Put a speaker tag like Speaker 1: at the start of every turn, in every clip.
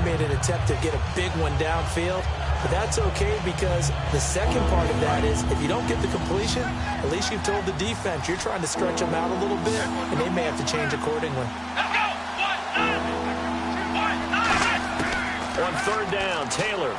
Speaker 1: made an attempt to get a big one downfield, but that's okay because the second part of that is if you don't get the completion, at least you've told the defense you're trying to stretch them out a little bit, and they may have to change accordingly.
Speaker 2: On third down, Taylor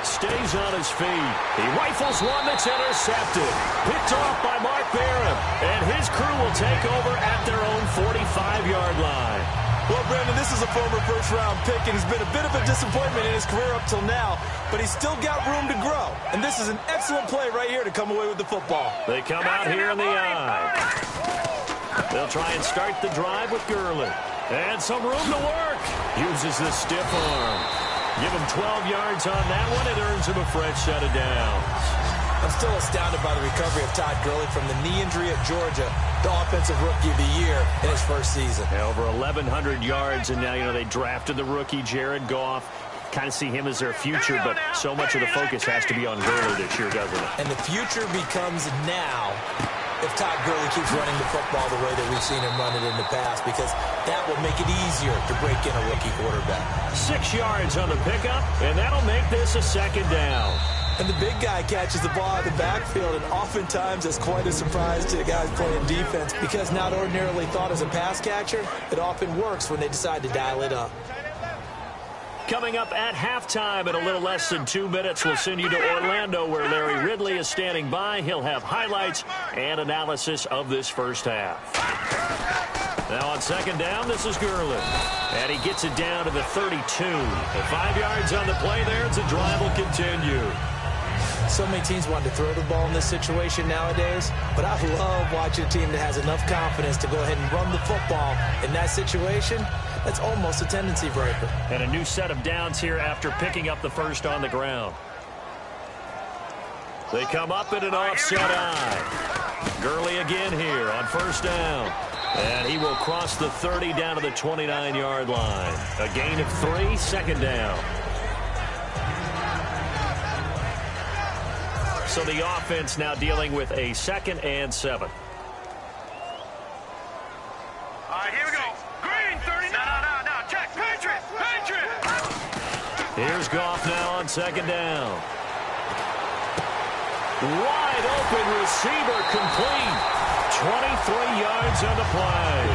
Speaker 2: stays on his feet. He rifles one that's intercepted. Picked off by Mark Barron. And his crew will take over at their own 45-yard line.
Speaker 3: Well, Brandon, this is a former first-round pick, and he's been a bit of a disappointment in his career up till now, but he's still got room to grow. And this is an excellent play right here to come away with the football.
Speaker 2: They come out here in the eye. They'll try and start the drive with Gurley. And some room to work. Uses the stiff arm. Give him 12 yards on that one. It earns him a fresh set of downs.
Speaker 1: I'm still astounded by the recovery of Todd Gurley from the knee injury at Georgia, the offensive rookie of the year in his first season.
Speaker 2: Yeah, over 1,100 yards, and now, they drafted the rookie, Jared Goff. Kind of see him as their future, but so much of the focus has to be on Gurley this year, doesn't it?
Speaker 1: And the future becomes now if Todd Gurley keeps running the football the way that we've seen him run it in the past, because that will make it easier to break in a rookie quarterback.
Speaker 2: 6 yards on the pickup, and that'll make this a second down.
Speaker 1: And the big guy catches the ball out of the backfield, and oftentimes it's quite a surprise to the guys playing defense, because not ordinarily thought as a pass catcher, it often works when they decide to dial it up.
Speaker 2: Coming up at halftime in a little less than 2 minutes, we'll send you to Orlando, where Larry Ridley is standing by. He'll have highlights and analysis of this first half. Now on second down, this is Gurley. And he gets it down to the 32. 5 yards on the play there. The drive will continue.
Speaker 1: So many teams want to throw the ball in this situation nowadays, but I love watching a team that has enough confidence to go ahead and run the football in that situation. That's almost a tendency breaker.
Speaker 2: And a new set of downs here after picking up the first on the ground. They come up in an offset eye. Gurley again here on first down. And he will cross the 30 down to the 29-yard line. A gain of 3, second down. So the offense now dealing with a 2nd and 7.
Speaker 4: All right, here we go. Green, 30. No. Check. Patriot.
Speaker 2: Here's Goff now on second down. Wide open receiver complete. 23 yards on the play.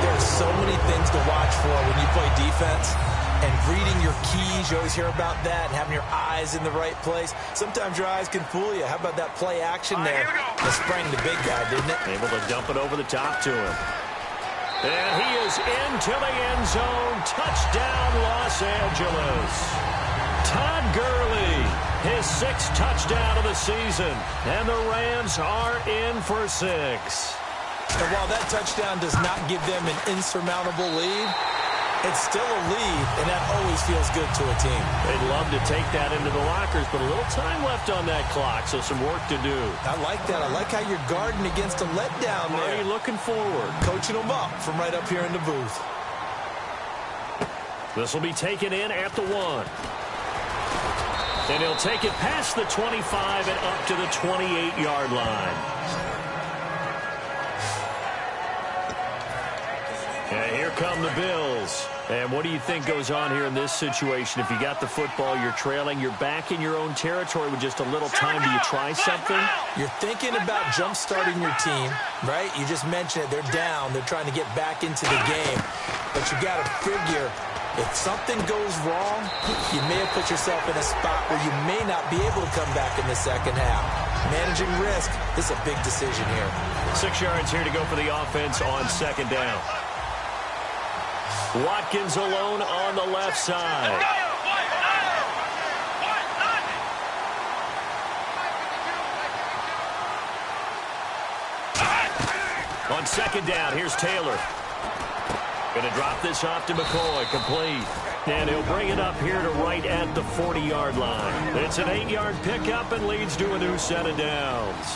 Speaker 1: There's so many things to watch for when you play defense. And reading your keys, you always hear about that, and having your eyes in the right place. Sometimes your eyes can fool you. How about that play action there? That sprang the big guy, didn't it?
Speaker 2: Able to dump it over the top to him. And he is into the end zone. Touchdown, Los Angeles. Todd Gurley, his 6th touchdown of the season. And the Rams are in for 6.
Speaker 1: And while that touchdown does not give them an insurmountable lead, it's still a lead, and that always feels good to a team.
Speaker 2: They'd love to take that into the lockers, but a little time left on that clock, so some work to do.
Speaker 1: I like that. I like how you're guarding against a letdown there.
Speaker 2: Already looking forward.
Speaker 1: Coaching them up from right up here in the booth.
Speaker 2: This will be taken in at the 1. And he'll take it past the 25 and up to the 28-yard line. And here come the Bills. And what do you think goes on here in this situation? If you got the football, you're trailing, you're back in your own territory with just a little time. Do you try something?
Speaker 1: You're thinking about jump-starting your team, right? You just mentioned it. They're down. They're trying to get back into the game. But you got to figure, if something goes wrong, you may have put yourself in a spot where you may not be able to come back in the second half. Managing risk, this is a big decision here.
Speaker 2: 6 yards here to go for the offense on second down. Watkins alone on the left side. On second down, here's Taylor. Going to drop this off to McCoy, complete. And he'll bring it up here to right at the 40-yard line. It's an 8-yard pickup and leads to a new set of downs.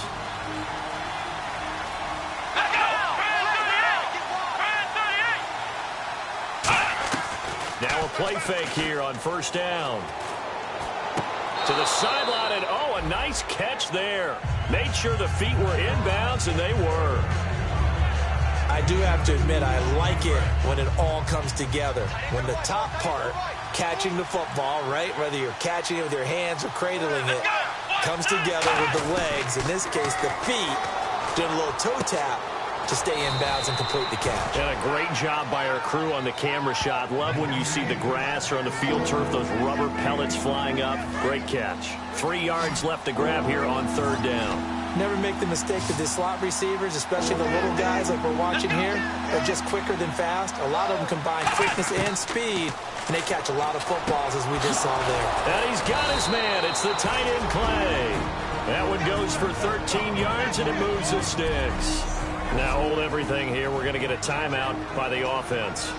Speaker 2: Now a play fake here on first down. To the sideline, and oh, a nice catch there. Made sure the feet were inbounds, and they were.
Speaker 1: I I do have to admit, I like it when it all comes together. When the top part, catching the football, right, whether you're catching it with your hands or cradling it, comes together with the legs, in this case the feet, doing a little toe tap to stay in bounds and complete the catch.
Speaker 2: And a great job by our crew on the camera shot. Love when you see the grass or on the field turf, those rubber pellets flying up. Great catch. 3 yards left to grab here on 3rd down.
Speaker 1: Never make the mistake that the slot receivers, especially the little guys like we're watching here, are just quicker than fast. A lot of them combine quickness and speed, and they catch a lot of footballs, as we just saw there.
Speaker 2: And he's got his man. It's the tight end, Clay. That one goes for 13 yards, and it moves the sticks. Now hold everything here. We're going to get a timeout by the offense.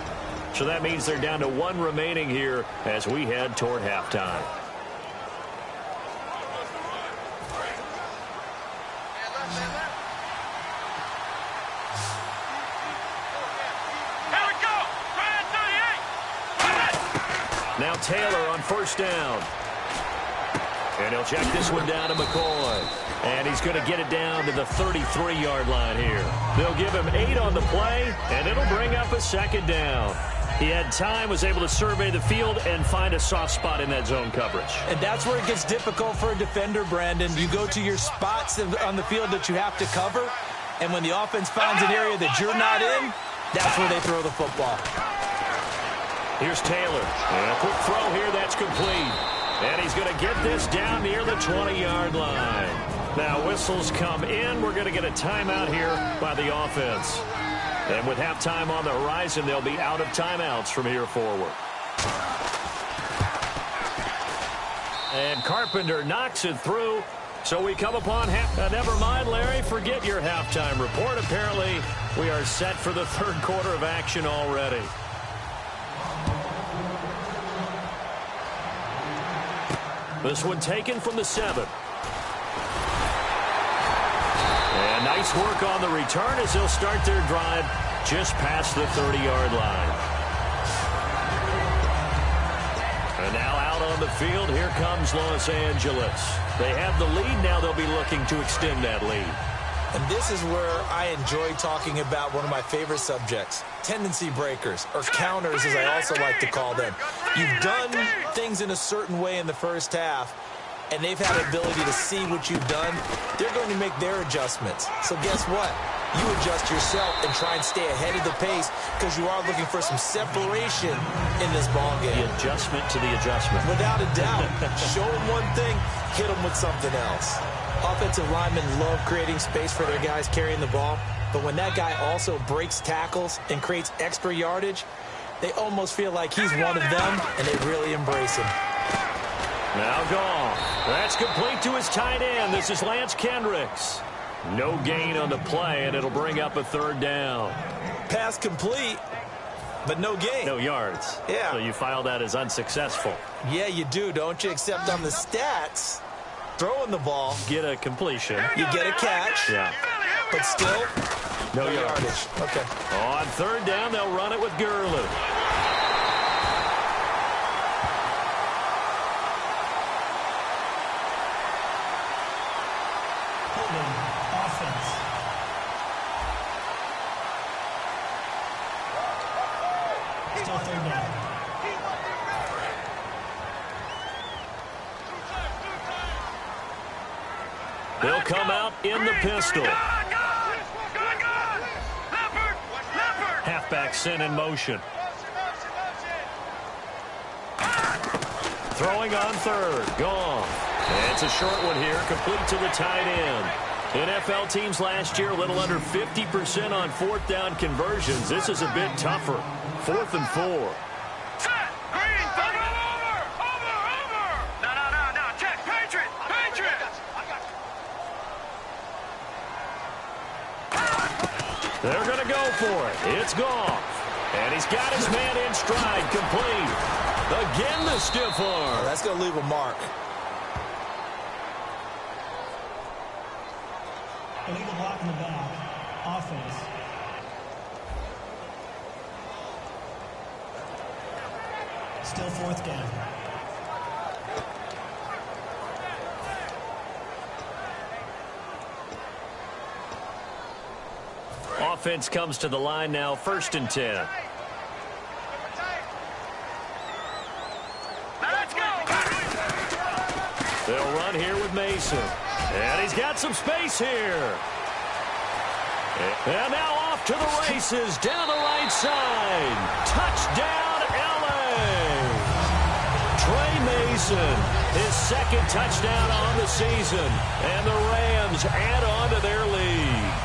Speaker 2: So that means they're down to 1 remaining here as we head toward halftime. Now Taylor on 1st down. And he'll check this one down to McCoy. And he's going to get it down to the 33-yard line here. They'll give him 8 on the play, and it'll bring up a 2nd down. He had time, was able to survey the field and find a soft spot in that zone coverage.
Speaker 1: And that's where it gets difficult for a defender, Brandon. You go to your spots on the field that you have to cover, and when the offense finds an area that you're not in, that's where they throw the football.
Speaker 2: Here's Taylor. And a quick throw here, that's complete. And he's going to get this down near the 20-yard line. Now whistles come in. We're going to get a timeout here by the offense. And with halftime on the horizon, they'll be out of timeouts from here forward. And Carpenter knocks it through. So we come upon never mind, Larry, forget your halftime report. Apparently, we are set for the 3rd quarter of action already. This one taken from the 7. And nice work on the return as they'll start their drive just past the 30-yard line. And now out on the field, here comes Los Angeles. They have the lead. Now they'll be looking to extend that lead.
Speaker 1: And this is where I enjoy talking about one of my favorite subjects, tendency breakers, or counters as I also like to call them. You've done things in a certain way in the first half, and they've had the ability to see what you've done. They're going to make their adjustments. So guess what? You adjust yourself and try and stay ahead of the pace because you are looking for some separation in this ball game.
Speaker 2: The adjustment to the adjustment.
Speaker 1: Without a doubt. Show them one thing, hit them with something else. Offensive linemen love creating space for their guys carrying the ball, but when that guy also breaks tackles and creates extra yardage, they almost feel like he's one of them, and they really embrace him.
Speaker 2: Now gone. That's complete to his tight end. This is Lance Kendricks. No gain on the play, and it'll bring up a 3rd down.
Speaker 1: Pass complete, but no gain.
Speaker 2: No yards.
Speaker 1: Yeah.
Speaker 2: So you file that as unsuccessful.
Speaker 1: Yeah, you do, don't you? Except on the stats, throwing the ball,
Speaker 2: get a completion.
Speaker 1: You get a catch.
Speaker 2: Yeah.
Speaker 1: But still, no yardage. Okay.
Speaker 2: On 3rd down, they'll run it with Gurley.
Speaker 5: Still 3rd down.
Speaker 2: They'll come out in the pistol. Halfback sent in motion. Throwing on 3rd. Gone. And it's a short one here, complete to the tight end. NFL teams last year a little under 50% on 4th down conversions. This is a bit tougher. 4th and 4.
Speaker 4: Set! Green! Over! No. Check! Patriot!
Speaker 2: They're going to go for it. It's Goff. And he's got his man in stride, complete. Again, the stiff arm.
Speaker 1: That's going to leave a mark.
Speaker 5: Illegal block in the back. Offense. Still 4th down.
Speaker 2: offense comes to the line now, 1st and 10. They'll run here with Mason. And he's got some space here. And now off to the races down the right side. Touchdown, L.A. Trey Mason, his 2nd touchdown on the season. And the Rams add on to their lead.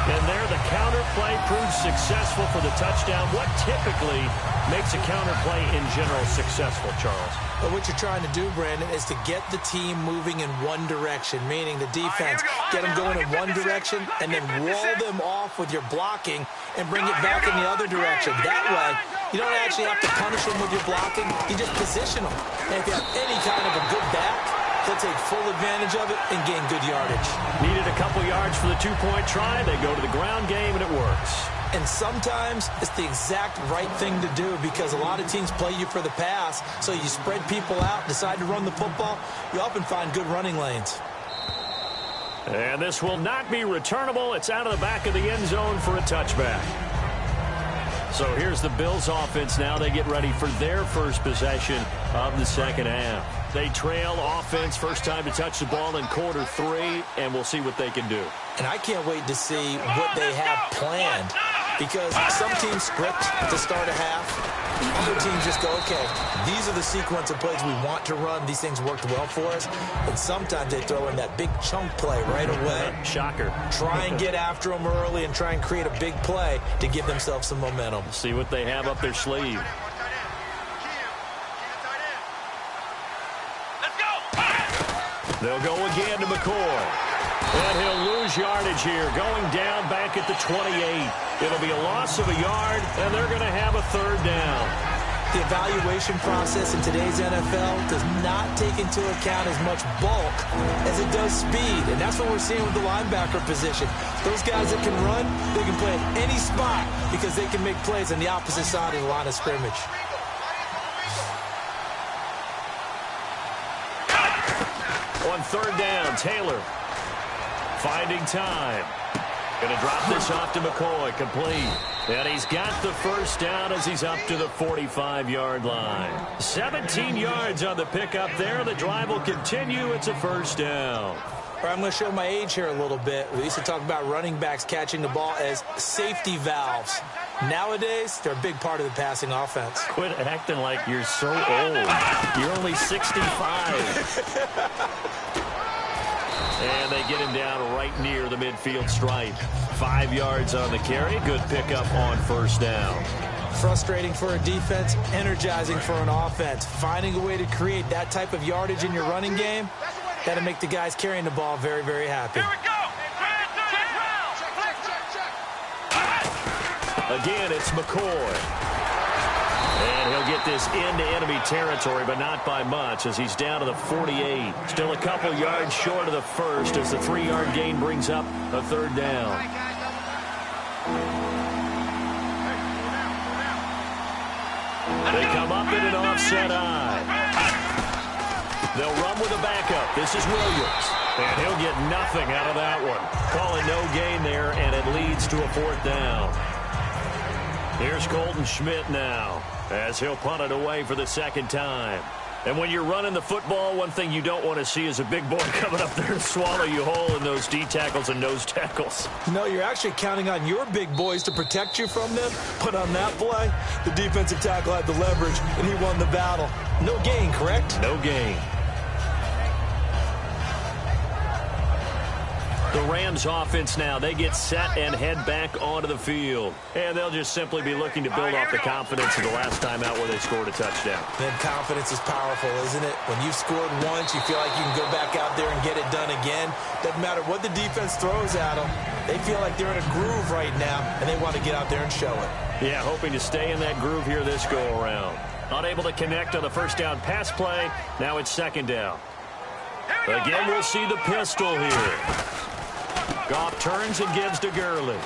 Speaker 2: And there the counter play proves successful for the touchdown. What typically makes a counter play in general successful, Charles?
Speaker 1: But what you're trying to do, Brandon, is to get the team moving in one direction, meaning the defense, get them going in one direction and then wall them off with your blocking and bring it back in the other direction. That way, you don't actually have to punish them with your blocking. You just position them. And if you have any kind of a good back, they'll take full advantage of it and gain good yardage.
Speaker 2: Needed a couple yards for the 2-point try. They go to the ground game, and it works.
Speaker 1: And sometimes it's the exact right thing to do because a lot of teams play you for the pass. So you spread people out, decide to run the football. You often find good running lanes.
Speaker 2: And this will not be returnable. It's out of the back of the end zone for a touchback. So here's the Bills offense now. They get ready for their first possession of the 2nd half. They trail offense, first time to touch the ball in quarter 3, and we'll see what they can do.
Speaker 1: And I can't wait to see what they have planned because some teams script to start a half. Other teams just go, okay, these are the sequence of plays we want to run. These things worked well for us. And sometimes they throw in that big chunk play right away.
Speaker 2: Shocker.
Speaker 1: Try and get after them early and try and create a big play to give themselves some momentum.
Speaker 2: See what they have up their sleeve. They'll go again to McCoy. And he'll lose yardage here, going down back at the 28. It'll be a loss of a yard, and they're going to have a 3rd down.
Speaker 1: The evaluation process in today's NFL does not take into account as much bulk as it does speed, and that's what we're seeing with the linebacker position. Those guys that can run, they can play at any spot because they can make plays on the opposite side of the line of scrimmage.
Speaker 2: On 3rd down, Taylor finding time. Going to drop this off to McCoy, complete. And he's got the 1st down as he's up to the 45-yard line. 17 yards on the pickup there. The drive will continue. It's a 1st down.
Speaker 1: All right, I'm going to show my age here a little bit. We used to talk about running backs catching the ball as safety valves. Nowadays, they're a big part of the passing offense.
Speaker 2: Quit acting like you're so old. You're only 65. And they get him down right near the midfield stripe. 5 yards on the carry. Good pickup on 1st down.
Speaker 1: Frustrating for a defense, energizing for an offense. Finding a way to create that type of yardage in your running game, that'll make the guys carrying the ball very, very happy.
Speaker 2: Again, it's McCoy. And he'll get this into enemy territory, but not by much as he's down to the 48. Still a couple yards short of the 1st as the 3-yard gain brings up a 3rd down. They come up in an offset eye. They'll run with a backup. This is Williams. And he'll get nothing out of that one. Calling no gain there, and it leads to a 4th down. Here's Colton Schmidt now as he'll punt it away for the 2nd time. And when you're running the football, one thing you don't want to see is a big boy coming up there and swallow you whole in those D tackles and nose tackles.
Speaker 1: No, you're actually counting on your big boys to protect you from them. But on that play, the defensive tackle had the leverage, and he won the battle. No gain, correct?
Speaker 2: No gain. The Rams offense now, they get set and head back onto the field. And they'll just simply be looking to build off the confidence of the last time out where they scored a touchdown.
Speaker 1: Then confidence is powerful, isn't it? When you've scored once, you feel like you can go back out there and get it done again. Doesn't matter what the defense throws at them. They feel like they're in a groove right now, and they want to get out there and show it.
Speaker 2: Yeah, hoping to stay in that groove here this go-around. Unable to connect on the 1st down pass play. Now it's 2nd down. Again, we'll see the pistol here. Goff turns and gives to Gurley.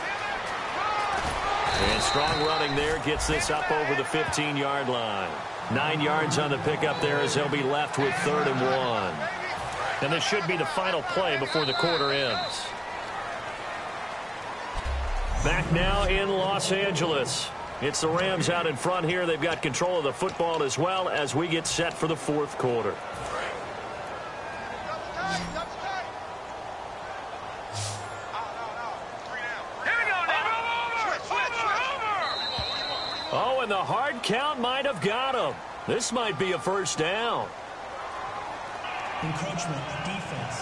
Speaker 2: And strong running there gets this up over the 15-yard line. 9 yards on the pickup there as they'll be left with 3rd and 1. And this should be the final play before the quarter ends. Back now in Los Angeles. It's the Rams out in front here. They've got control of the football as well as we get set for the fourth quarter. Oh, and the hard count might have got him. This might be a first down.
Speaker 5: Encroachment, defense.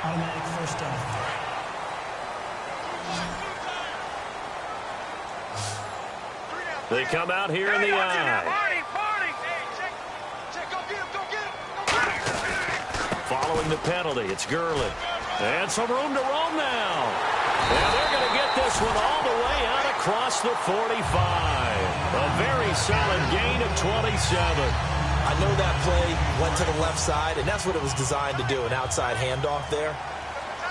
Speaker 5: Automatic first down.
Speaker 2: They come out here in the eye. Following the penalty, it's Gurley. And some room to roam now. And they're going to get this one all the way out across the 45. A very solid gain of 27.
Speaker 1: I know that play went to the left side, and that's what it was designed to do, an outside handoff there.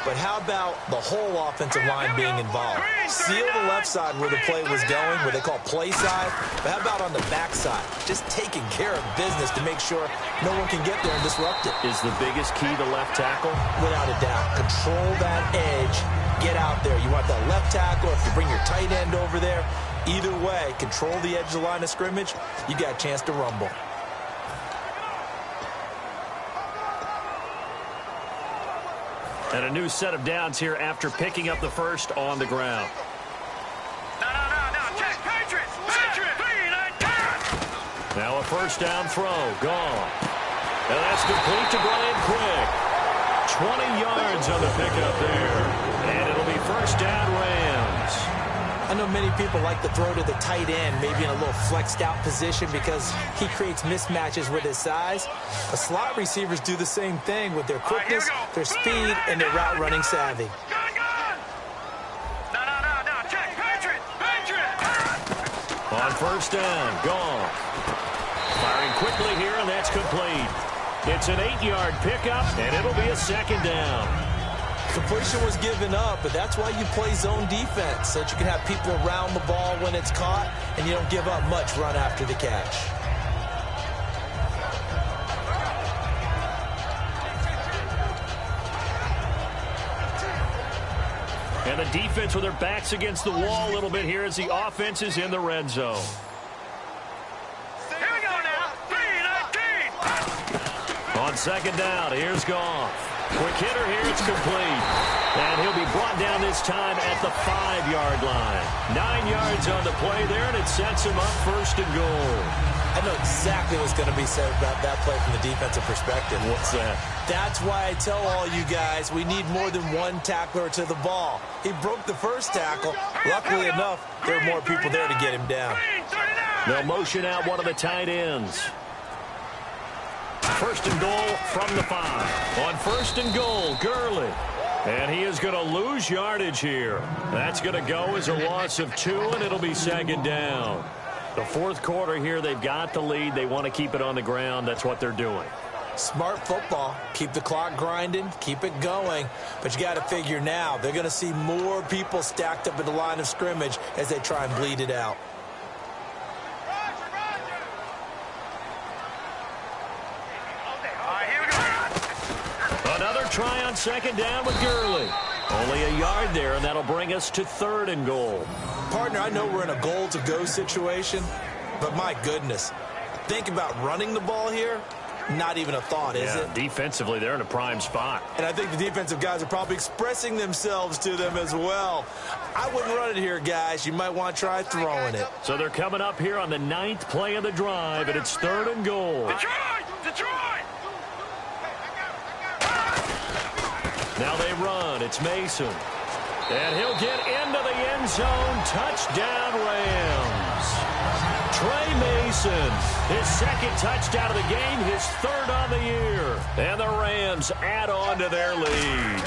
Speaker 1: But how about the whole offensive line being involved? Seal the left side where the play was going, where they call play side. But how about on the back side? Just taking care of business to make sure no one can get there and disrupt it.
Speaker 2: Is the biggest key the left tackle?
Speaker 1: Without a doubt. Control that edge. Get out there. You want that left tackle. If you bring your tight end over there, either way, control the edge of the line of scrimmage, you got a chance to rumble.
Speaker 2: And a new set of downs here after picking up the first on the ground.
Speaker 4: No. Check. Patriots.
Speaker 2: Now a first down throw. Gone. And that's complete to Brian Quick. 20 yards on the pickup there. And it'll be first down Rams.
Speaker 1: I know many people like to throw to the tight end, maybe in a little flexed out position because he creates mismatches with his size. But slot receivers do the same thing with their quickness, their speed, and their route running savvy.
Speaker 4: No. Check. Patriots.
Speaker 2: On first down, gone. Firing quickly here, and that's complete. It's an 8-yard pickup, and it'll be a second down.
Speaker 1: Completion was given up, but that's why you play zone defense, so that you can have people around the ball when it's caught, and you don't give up much run after the catch.
Speaker 2: And the defense with their backs against the wall a little bit here as the offense is in the red zone.
Speaker 4: Here we go now. 3-19.
Speaker 2: On second down, here's Goff. Quick hitter here, it's complete. And he'll be brought down this time at the 5-yard line. 9 yards on the play there, and it sets him up first and goal.
Speaker 1: I know exactly what's going to be said about that play from the defensive perspective.
Speaker 2: What's that?
Speaker 1: That's why I tell all you guys we need more than one tackler to the ball. He broke the first tackle. Luckily enough, there are more people there to get him down.
Speaker 2: They'll motion out one of the tight ends. First and goal from the 5. On first and goal, Gurley. And he is going to lose yardage here. That's going to go as a loss of 2, and it'll be second down. The fourth quarter here, they've got the lead. They want to keep it on the ground. That's what they're doing.
Speaker 1: Smart football. Keep the clock grinding. Keep it going. But you got to figure now, they're going to see more people stacked up at the line of scrimmage as they try and bleed it out.
Speaker 2: Another try on second down with Gurley. Only a yard there, and that'll bring us to third and goal.
Speaker 1: Partner, I know we're in a goal-to-go situation, but my goodness, think about running the ball here. Not even a thought, is it?
Speaker 2: Defensively, they're in a prime spot.
Speaker 1: And I think the defensive guys are probably expressing themselves to them as well. I wouldn't run it here, guys. You might want to try throwing it.
Speaker 2: So they're coming up here on the 9th play of the drive, and it's third and goal.
Speaker 4: Detroit!
Speaker 2: Now they run. It's Mason. And he'll get into the end zone. Touchdown, Rams. Trey Mason, his second touchdown of the game, his third on the year. And the Rams add on to their lead.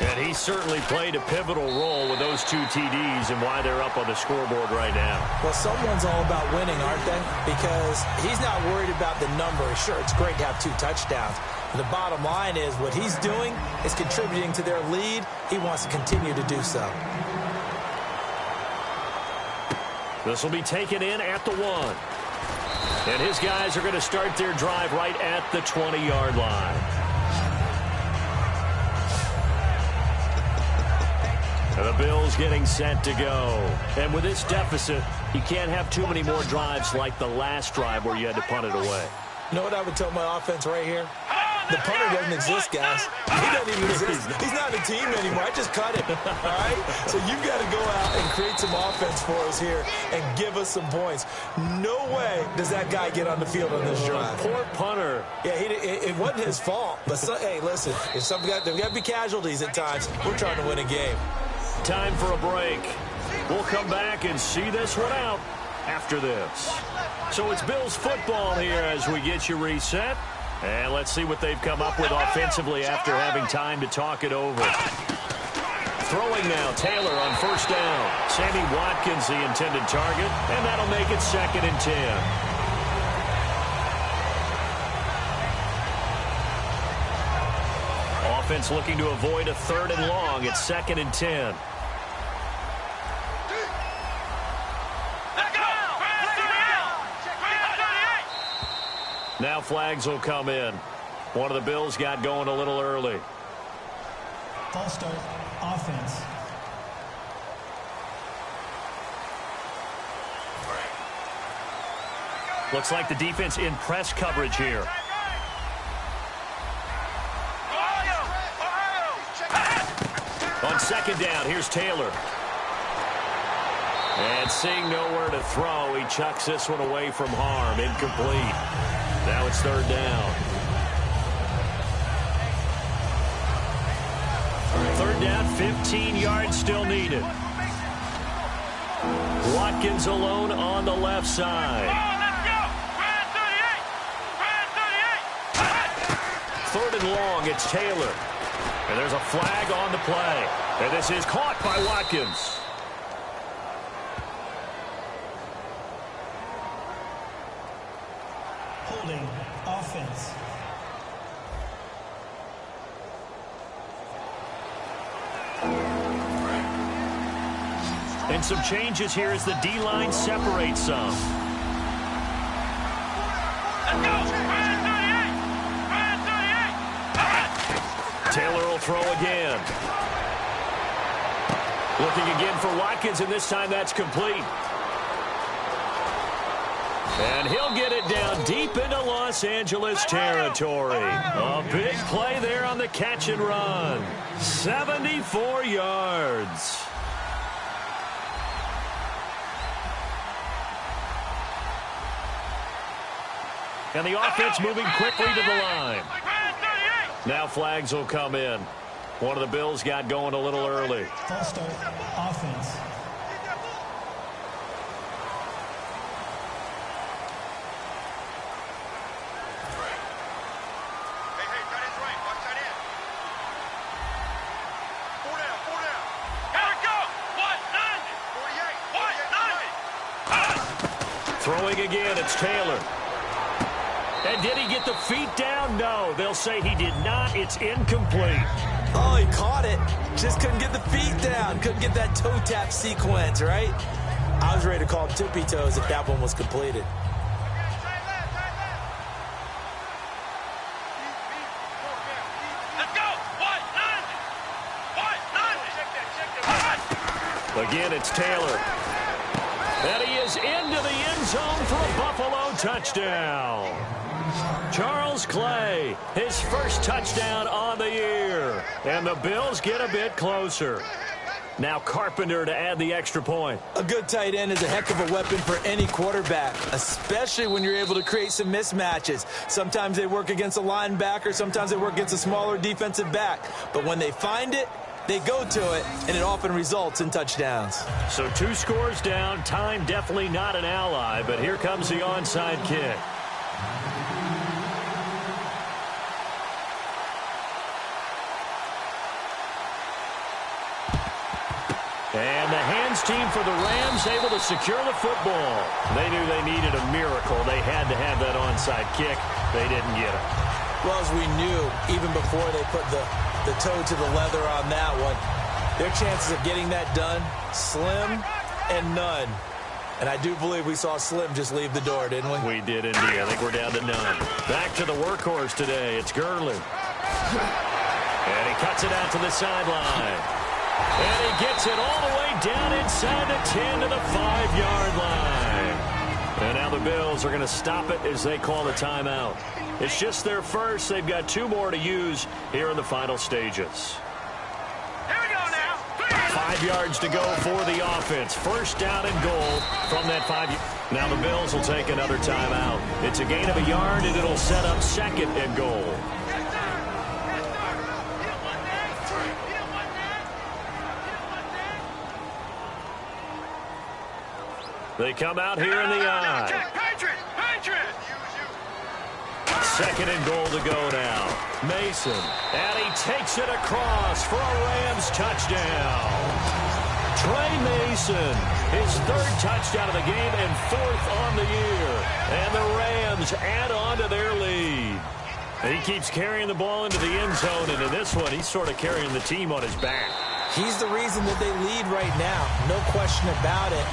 Speaker 2: And he certainly played a pivotal role with those 2 TDs and why they're up on the scoreboard right now.
Speaker 1: Well, someone's all about winning, aren't they? Because he's not worried about the number. Sure, it's great to have 2 touchdowns. The bottom line is what he's doing is contributing to their lead. He wants to continue to do so.
Speaker 2: This will be taken in at the 1. And his guys are going to start their drive right at the 20-yard line. Bills getting set to go. And with this deficit, you can't have too many more drives like the last drive where you had to punt it away.
Speaker 1: You know what I would tell my offense right here? The punter doesn't exist, guys. He doesn't even exist. He's not a team anymore. I just cut him, all right? So you've got to go out and create some offense for us here and give us some points. No way does that guy get on the field on this drive.
Speaker 2: Poor punter.
Speaker 1: Yeah, it wasn't his fault. But, hey, listen, if there's got to be casualties at times. We're trying to win a game.
Speaker 2: Time for a break. We'll come back and see this one out after this. So it's Bills football here as we get you reset. And let's see what they've come up with offensively after having time to talk it over. Throwing now, Taylor on first down. Sammy Watkins the intended target, and that'll make it 2nd and 10. Offense looking to avoid a 3rd and long. It's 2nd and 10. Now flags will come in. One of the Bills got going a little early.
Speaker 5: False start, offense.
Speaker 2: Looks like the defense in press coverage here. On 2nd down, here's Taylor. And seeing nowhere to throw, he chucks this one away from harm. Incomplete. Now it's 3rd down. 3rd down, 15 yards still needed. Watkins alone on the left side. 3rd and long, it's Taylor. And there's a flag on the play. And this is caught by Watkins.
Speaker 5: Holding, offense.
Speaker 2: And some changes here as the D-line separates some. Taylor will throw again. Looking again for Watkins, and this time that's complete. And he'll get it down deep into Los Angeles territory. A big play there on the catch and run. 74 yards. And the offense moving quickly to the line. Now flags will come in. One of the Bills got going a little early.
Speaker 5: False start, offense.
Speaker 2: Throwing again, it's Taylor. And did he get the feet down? No, they'll say he did not. It's incomplete.
Speaker 1: Oh, he caught it. Just couldn't get the feet down. Couldn't get that toe tap sequence, right? I was ready to call tippy toes if that one was completed.
Speaker 2: Again, it's Taylor. And he is into the end zone for a Buffalo touchdown. Charles Clay, his first touchdown on the year. And the Bills get a bit closer. Now Carpenter to add the extra point.
Speaker 1: A good tight end is a heck of a weapon for any quarterback, especially when you're able to create some mismatches. Sometimes they work against a linebacker, sometimes they work against a smaller defensive back. But when they find it, they go to it, and it often results in touchdowns.
Speaker 2: So 2 scores down. Time definitely not an ally, but here comes the onside kick. And the hands team for the Rams able to secure the football. They knew they needed a miracle. They had to have that onside kick. They didn't get it.
Speaker 1: Well, as we knew, even before they put the toe to the leather on that one, their chances of getting that done, slim and none. And I do believe we saw Slim just leave the door, didn't we?
Speaker 2: We did indeed. I think we're down to none. Back to the workhorse today. It's Gurley. And he cuts it out to the sideline. And he gets it all the way down inside the 10 to the 5-yard line. And now the Bills are going to stop it as they call the timeout. It's just their first. They've got 2 more to use here in the final stages.
Speaker 4: Here we go now.
Speaker 2: 5 yards to go for the offense. First down and goal from that 5. Now the Bills will take another timeout. It's a gain of a yard, and it'll set up second and goal. They come out here in the eye.
Speaker 4: Patriot!
Speaker 2: Second and goal to go now. Mason, and he takes it across for a Rams touchdown. Trey Mason, his 3rd touchdown of the game and 4th on the year. And the Rams add on to their lead. He keeps carrying the ball into the end zone, and in this one, he's sort of carrying the team on his back.
Speaker 1: He's the reason that they lead right now. No question about it.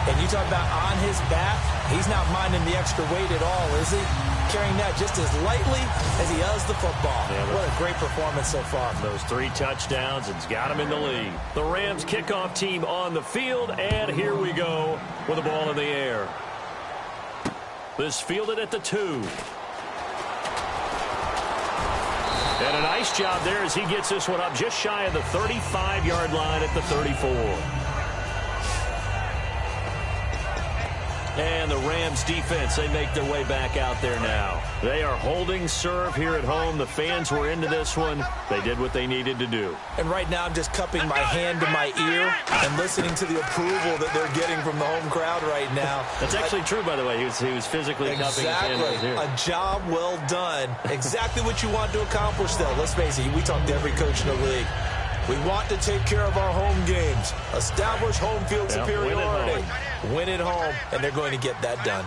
Speaker 1: And you talk about on his back, he's not minding the extra weight at all, is he? Carrying that just as lightly as he does the football. Yeah, what a great performance so far.
Speaker 2: Those 3 touchdowns, it's got him in the lead. The Rams kickoff team on the field, and here we go with the ball in the air. This fielded at the 2. And a nice job there as he gets this one up just shy of the 35-yard line at the 34. And the Rams defense, they make their way back out there now. They are holding serve here at home. The fans were into this one. They did what they needed to do.
Speaker 1: And right now I'm just cupping my hand to my ear and listening to the approval that they're getting from the home crowd right now.
Speaker 2: That's actually true, by the way. He was physically cupping his hand to his ear.
Speaker 1: A job well done. Exactly what you want to accomplish, though. Let's face it, we talk to every coach in the league. We want to take care of our home games, establish home field superiority, win at home, and they're going to get that done.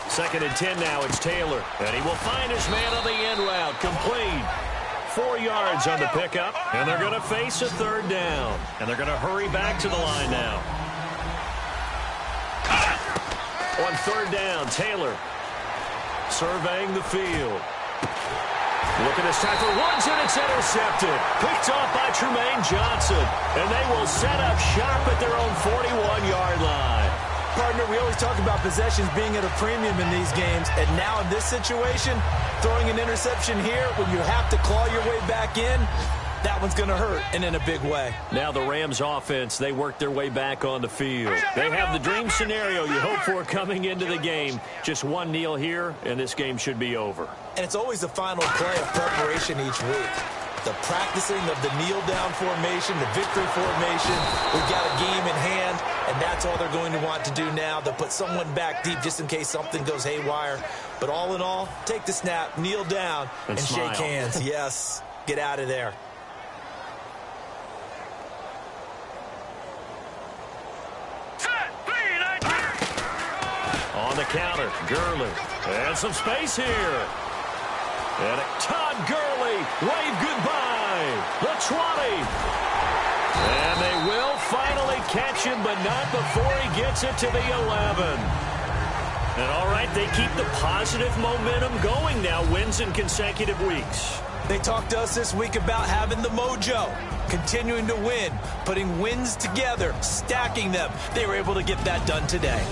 Speaker 2: Second and 10 now, it's Taylor. And he will find his man on the end route, complete. 4 yards on the pickup, and they're going to face a 3rd down. And they're going to hurry back to the line now. On 3rd down, Taylor surveying the field. Looking this time for Woods, and it's intercepted. Picked off by Tremaine Johnson. And they will set up shop at their own 41-yard line.
Speaker 1: Partner, we always talk about possessions being at a premium in these games. And now in this situation, throwing an interception here when you have to claw your way back in, that one's going to hurt, and in a big way.
Speaker 2: Now the Rams offense, they work their way back on the field. They have the dream scenario you hope for coming into the game. Just one kneel here, and this game should be over.
Speaker 1: And it's always the final play of preparation each week. The practicing of the kneel-down formation, the victory formation. We've got a game in hand, and that's all they're going to want to do now. They'll put someone back deep just in case something goes haywire. But all in all, take the snap, kneel down, and shake hands. Yes, get out of there.
Speaker 2: On the counter, Gurley. And some space here. And Todd Gurley, wave goodbye. The 20. And they will finally catch him, but not before he gets it to the 11. And all right, they keep the positive momentum going now, wins in consecutive weeks.
Speaker 1: They talked to us this week about having the mojo, continuing to win, putting wins together, stacking them. They were able to get that done today.